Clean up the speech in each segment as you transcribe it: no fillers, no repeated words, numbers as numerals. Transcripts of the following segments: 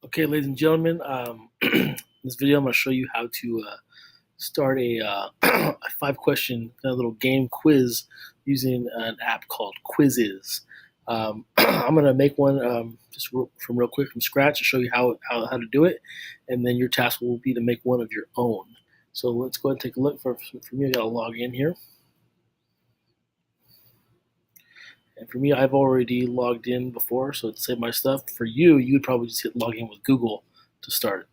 Okay, ladies and gentlemen, in this video I'm going to show you how to start a, a 5-question kind of little game quiz using an app called Quizizz. I'm going to make one from real quick from scratch to show you how to do it, and then your task will be to make one of your own. So let's go ahead and take a look. For me, I got to log in here. And for me, I've already logged in before, so it's saved my stuff. For you, you would probably just hit log in with Google to start.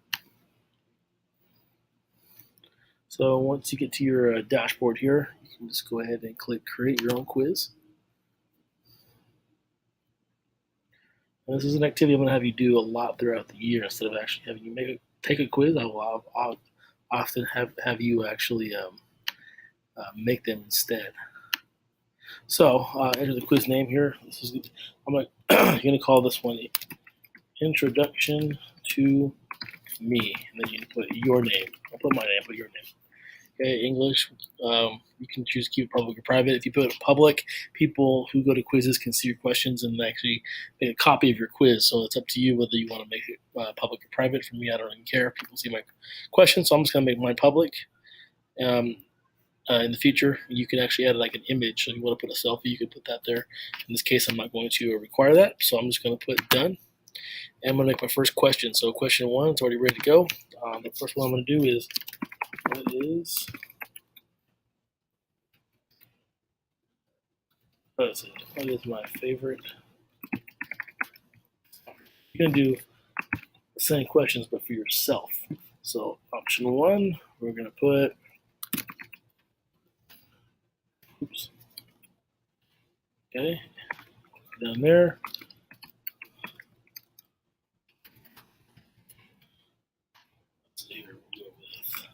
So once you get to your dashboard here, you can just go ahead and click create your own quiz. And this is an activity I'm going to have you do a lot throughout the year. Instead of actually having you take a quiz, I'll often have you actually make them instead. So enter the quiz name here. You're going to call this one Introduction to Me, and then you can put your name. I'll put my name, put your name. Okay, English. You can choose to keep it public or private. If you put it public, people who go to Quizizz can see your questions and actually make a copy of your quiz. So it's up to you whether you want to make it public or private. For me, I don't even care if people see my questions, so I'm just going to make mine public. In the future, you can actually add like an image. So if you want to put a selfie, you can put that there. In this case, I'm not going to require that, so I'm just going to put done. And I'm going to make my first question. So question 1, it's already ready to go. The first one I'm going to do is, what is my favorite? You're going to do the same questions, but for yourself. So option 1, we're going to put, okay, down there. Let's see here, we'll go with,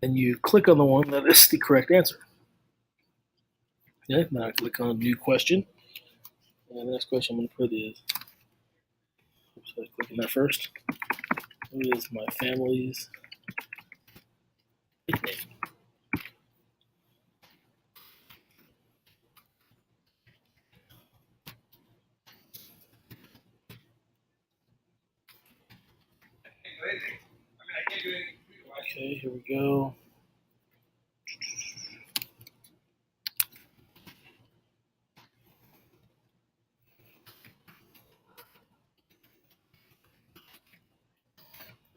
and you click on the one that is the correct answer. Okay, now I click on new question. And the next question I'm going to put is, I click on that first. What is my family's nickname? Okay, here we go.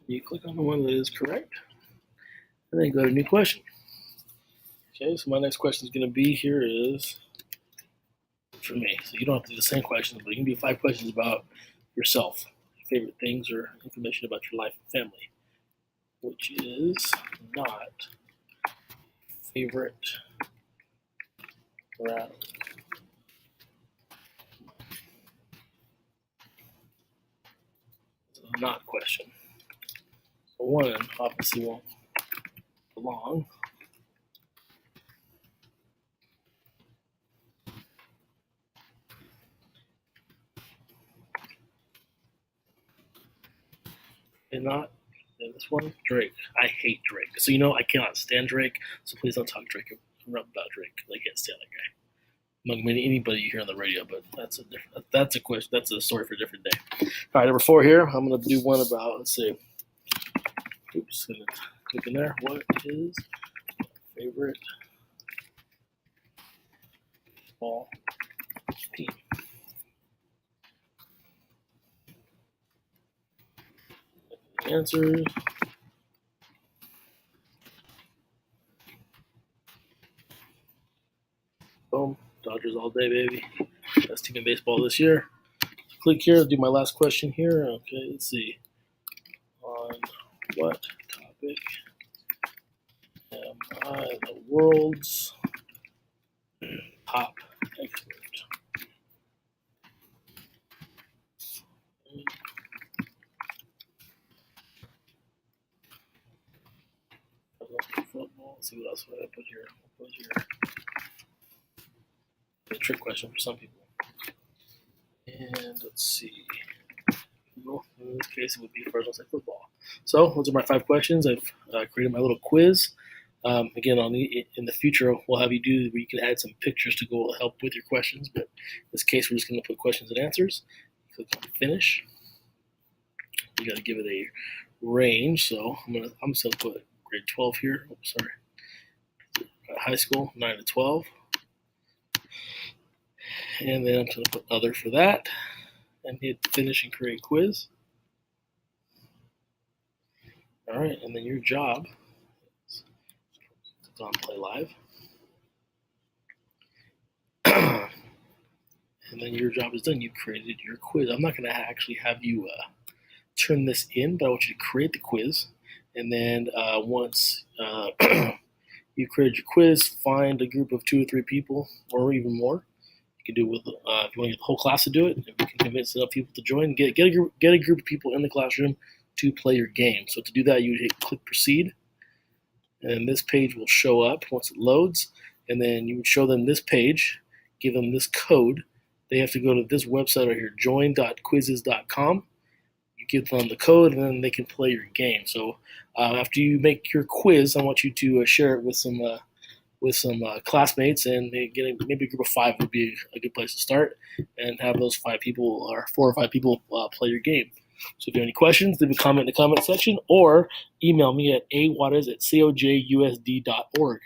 You click on the one that is correct, and then go to new question. Okay, so my next question is going to be here is for me. So you don't have to do the same questions, but you can do 5 questions about yourself, favorite things or information about your life and family, which is not favorite rattle. So not question. So 1 obviously won't belong. And not this one, Drake. I hate Drake. So you know I cannot stand Drake. So please don't talk Drake about Drake. I can't stand that guy. Among anybody you hear on the radio, but that's a question. That's a story for a different day. All right, number 4 here. I'm gonna do one about, let's see. Oops, gonna click in there. What is my favorite ball team? Answers. Boom. Dodgers all day, baby. Best team in baseball this year. Click here. Do my last question here. Okay, let's see. On what topic am I the world's top expert? Football. Let's see what else would I put here. I'll put here a trick question for some people. And let's see. Well, in this case, it would be first, I'll say football. So those are my 5 questions. I've created my little quiz. Again, in the future, we'll have you do where you can add some pictures to go help with your questions. But in this case, we're just going to put questions and answers. Click on finish. You got to give it a range. So I'm just gonna put grade 12 here. Oh, sorry, high school 9 to 12, and then I'm just gonna put other for that, and hit finish and create quiz. All right, and then your job is on play live. And then your job is done. You created your quiz. I'm not going to actually have you turn this in, but I want you to create the quiz. And then once you created your quiz, find a group of 2 or 3 people, or even more. You can do it with if you want to get the whole class to do it. If you can convince enough people to join, get a group of people in the classroom to play your game. So to do that, you hit click proceed, and this page will show up once it loads. And then you would show them this page, give them this code. They have to go to this website right here, join.quizizz.com. You give them the code, and then they can play your game. So after you make your quiz, I want you to share it with some classmates, and maybe a group of 5 would be a good place to start, and have those 5 people or 4 or 5 people play your game. So if you have any questions, leave a comment in the comment section, or email me at ajuarez@cojusd.org.